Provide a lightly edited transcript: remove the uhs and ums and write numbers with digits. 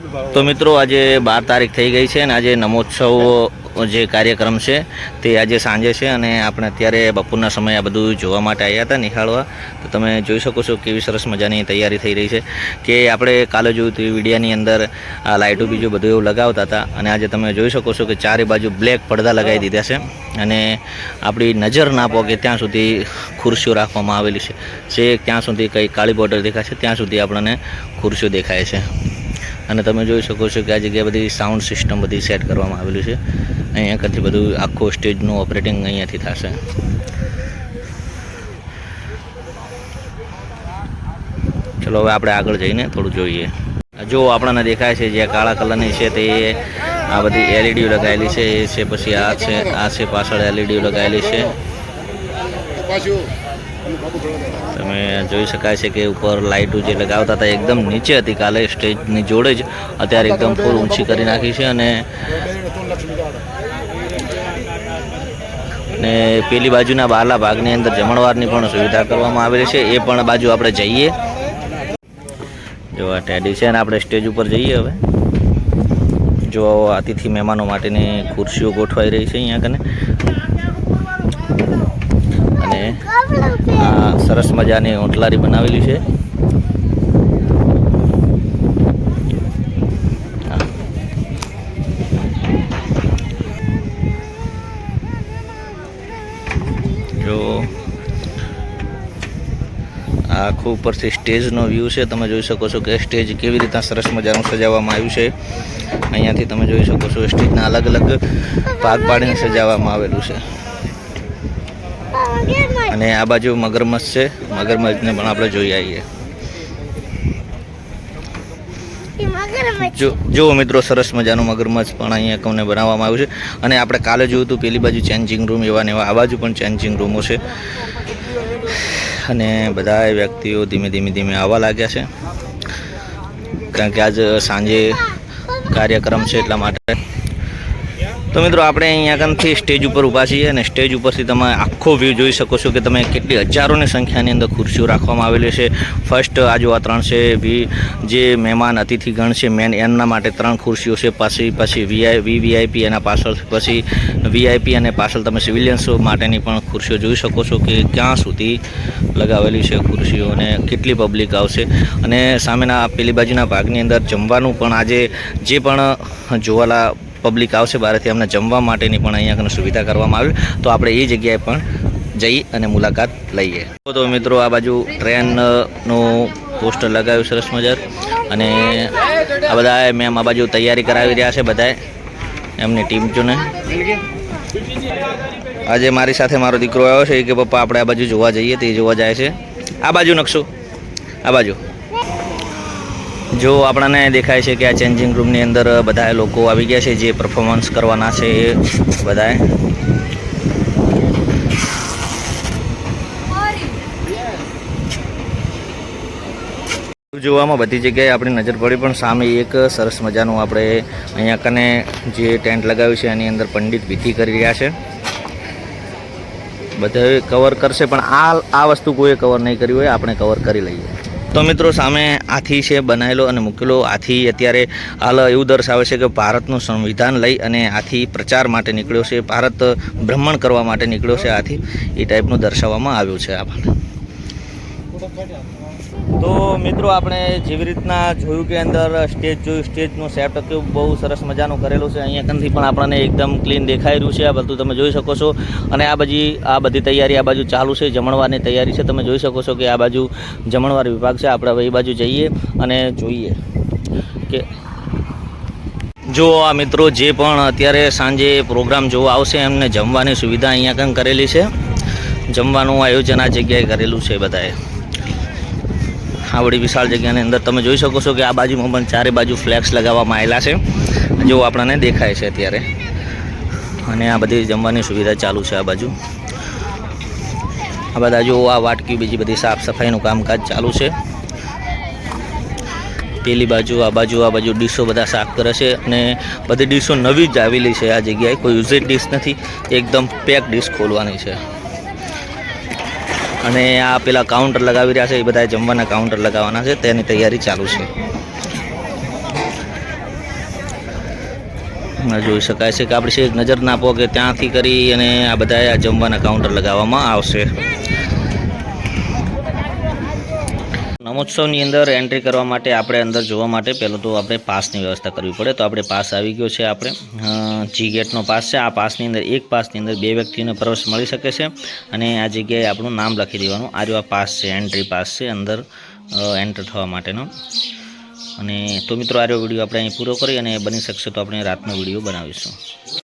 તો મિત્રો આજે 12 તારીખ થઈ ગઈ છે અને આજે નમોત્સવ જે કાર્યક્રમ છે તે આજે સાંજે છે અને આપણે અત્યારે બપોરના સમયે આ બધું જોવા માટે આવ્યા હતા નિહાળવા. તો તમે જોઈ શકો છો કેવી સરસ મજાની તૈયારી થઈ રહી છે કે આપણે કાલે જોયું હતું એ વિડીયાની અંદર આ લાઇટો બીજું બધું એવું લગાવતા હતા અને આજે તમે જોઈ શકો છો કે ચારે બાજુ બ્લેક પડદા લગાવી દીધા છે અને આપણી નજર ના પહોંચે ત્યાં સુધી ખુરશીઓ રાખવામાં આવેલી છે. છેક ત્યાં સુધી કંઈ કાળી બોર્ડર દેખાય છે ત્યાં સુધી આપણને ખુરશીઓ દેખાય છે. અને તમે જોઈ શકો છો કે આ જગ્યાએ બધી સાઉન્ડ સિસ્ટમ બધી સેટ કરવામાં આવેલી છે. અહીંયા કરતી બધું આખું સ્ટેજનું ઓપરેટિંગ અહીંયાથી થશે. ચલો હવે આપણે આગળ જઈને થોડું જોઈએ. જો આપણને દેખાય છે જે કાળા કલરની છે તે આ બધી એલઈડીઓ લગાવેલી છે એ છે. પછી આ છે પાછળ એલઈડીઓ લગાવેલી છે. તમે જોઈ શકાય છે કે ઉપર લાઇટો જે લગાવતા હતા એકદમ નીચે હતી કાલે સ્ટેજની જોડે જ, અત્યારે એકદમ ફૂલ ઊંચી કરી નાખી છે. અને પેલી બાજુના બહારના ભાગની અંદર જમણવારની પણ સુવિધા કરવામાં આવેલી છે. એ પણ બાજુ આપણે જઈએ. જો આ ટેડી છે અને આપણે સ્ટેજ ઉપર જઈએ. હવે જો અતિથિ મહેમાનો માટેની ખુરશીઓ ગોઠવાઈ રહી છે અહીંયા કને અને આ સરસ મજાની ઓટલારી બનાવેલી છે. જો આખું ઉપરથી સ્ટેજનો વ્યૂ છે. તમે જોઈ શકો છો કે સ્ટેજ કેવી રીતના સરસ મજાનું સજાવવામાં આવ્યું છે. અહીંયાથી તમે જોઈ શકો છો સ્ટેજના અલગ અલગ ભાગ પાડીને સજાવવામાં આવેલું છે. અને આ બાજુ મગરમચ્છ છે. મગરમચ્છને પણ આપણે જોઈ આવીએ. જો મિત્રો સરસ મજાનું મગરમચ્છ પણ અહીંયા કોને બનાવવામાં આવ્યું છે. અને આપણે કાલે જોયું હતું પેલી બાજુ ચેન્જિંગ રૂમ એવા ને એવા, આ બાજુ પણ ચેન્જિંગ રૂમો છે. અને બધા વ્યક્તિઓ ધીમે ધીમે આવવા લાગ્યા છે કારણ કે આજ સાંજે કાર્યક્રમ છે એટલા માટે. તો મિત્રો આપણે અહીંયા કનથી સ્ટેજ ઉપર ઊભા છીએ અને સ્ટેજ ઉપરથી તમે આખો વ્યૂ જોઈ શકો છો કે તમે કેટલી હજારોની સંખ્યાની અંદર ખુરશીઓ રાખવામાં આવેલી છે. ફર્સ્ટ આ જો આ 3 છે જે મહેમાન અતિથિગણ છે મેન એમના માટે 3 ખુરશીઓ છે. પછી વીવીઆઈપી એના પાછળ, પછી વીઆઈપી અને પાછળ તમે સિવિલિયન્સ માટેની પણ ખુરશીઓ જોઈ શકો છો કે ક્યાં સુધી લગાવેલી છે ખુરશીઓ અને કેટલી પબ્લિક આવશે. અને સામેના પેલી બાજુના ભાગની અંદર જમવાનું પણ આજે જે પણ જોવાલા પબ્લિક આવશે બહારથી અમને જમવા માટેની પણ અહીંયા સુવિધા કરવામાં આવી. તો આપણે એ જગ્યાએ પણ જઈ અને મુલાકાત લઈએ. તો મિત્રો આ બાજુ ટ્રેનનું પોસ્ટર લગાવ્યું સરસ મજા અને આ બધા મેમ આ બાજુ તૈયારી કરાવી રહ્યા છે બધાએ એમની ટીમ જોને. આજે મારી સાથે મારો દીકરો આવ્યો છે કે પપ્પા આપણે આ બાજુ જોવા જઈએ. તે જોવા જાય છે. આ બાજુ નકશો, આ બાજુ જો આપણને દેખાય છે કે આ ચેન્જિંગ રૂમની અંદર બધા લોકો આવી ગયા છે જે પરફોર્મન્સ કરવાના છે એ બધાએ. જોવામાં બધી જગ્યાએ આપણી નજર પડી પણ સામે એક સરસ મજાનું આપણે અહીંયા કને જે ટેન્ટ લગાવ્યું છે એની અંદર પંડિત વિધિ કરી રહ્યા છે. બધા કવર કરશે પણ આ વસ્તુ કોઈ કવર નહીં કરી હોય, આપણે કવર કરી લઈએ. તો મિત્રો સામે હાથી છે બનાવેલો અને મૂકેલો. હાથી અત્યારે હાલ એવું દર્શાવે છે કે ભારતનું સંવિધાન લઈ અને હાથી પ્રચાર માટે નીકળ્યો છે, ભારત ભ્રમણ કરવા માટે નીકળ્યો છે હાથી, એ ટાઈપનું દર્શાવવામાં આવ્યું છે આપણને. તો મિત્રો આપણે જેવી રીતના જોયું કે અંદર સ્ટેજ જોયું, સ્ટેજનું સેટઅપ બહુ સરસ મજાનું કરેલું છે. અહીંયા કંથી પણ આપણને એકદમ ક્લીન દેખાઈ રહ્યું છે. આ બધું તમે જોઈ શકો છો. અને આ બધી તૈયારી આ બાજુ ચાલુ છે. જમણવારની તૈયારી છે. તમે જોઈ શકો છો કે આ બાજુ જમણવાર વિભાગ છે. આપણે હવે એ બાજુ જઈએ અને જોઈએ કે જો આ મિત્રો જે પણ અત્યારે સાંજે પ્રોગ્રામ જોવા આવશે એમને જમવાની સુવિધા અહીંયા કંઈ કરેલી છે. જમવાનું આયોજન આ જગ્યાએ કરેલું છે બધાએ. આ બધી વિશાળ જગ્યાની અંદર તમે જોઈ શકો છો કે આ બાજુમાં પણ ચારે બાજુ ફ્લેક્સ લગાવવામાં આવેલા છે જો આપણને દેખાય છે અત્યારે. અને આ બધી જમવાની સુવિધા ચાલુ છે આ બાજુ. આ બધા જો આ વાટકી બીજી બધી સાફ સફાઈનું કામકાજ ચાલુ છે. પેલી બાજુ આ બાજુ ડીશો બધા સાફ કરે છે અને બધી ડીશો નવી જ આવેલી છે આ જગ્યાએ. કોઈ યુઝેડ ડીશ નથી, એકદમ પેક ડીશ ખોલવાની છે. અને આ પેલા કાઉન્ટર લગાવી રહ્યા છે એ બધા જમવાના કાઉન્ટર લગાવવાના છે, તેની તૈયારી ચાલુ છે. જોઈ શકાય છે કે આપણે છે નજર નાખો કે ત્યાંથી કરી અને આ બધા આ જમવાના કાઉન્ટર લગાવવામાં આવશે. રમોત્સવની અંદર એન્ટ્રી કરવા માટે આપણે અંદર જોવા માટે પહેલાં તો આપણે પાસની વ્યવસ્થા કરવી પડે. તો આપણે પાસ આવી ગયો છે. આપણે જી ગેટનો પાસ છે. આ પાસની અંદર એક પાસની અંદર 2 વ્યક્તિઓને પ્રવેશ મળી શકે છે અને આ જગ્યાએ આપણું નામ લખી દેવાનું. આ જો પાસ છે, એન્ટ્રી પાસ છે અંદર એન્ટર થવા માટેનો. અને તો મિત્રો આ વિડીયો આપણે અહીં પૂરો કરી અને બની શકશે તો આપણે રાતનો વિડીયો બનાવીશું.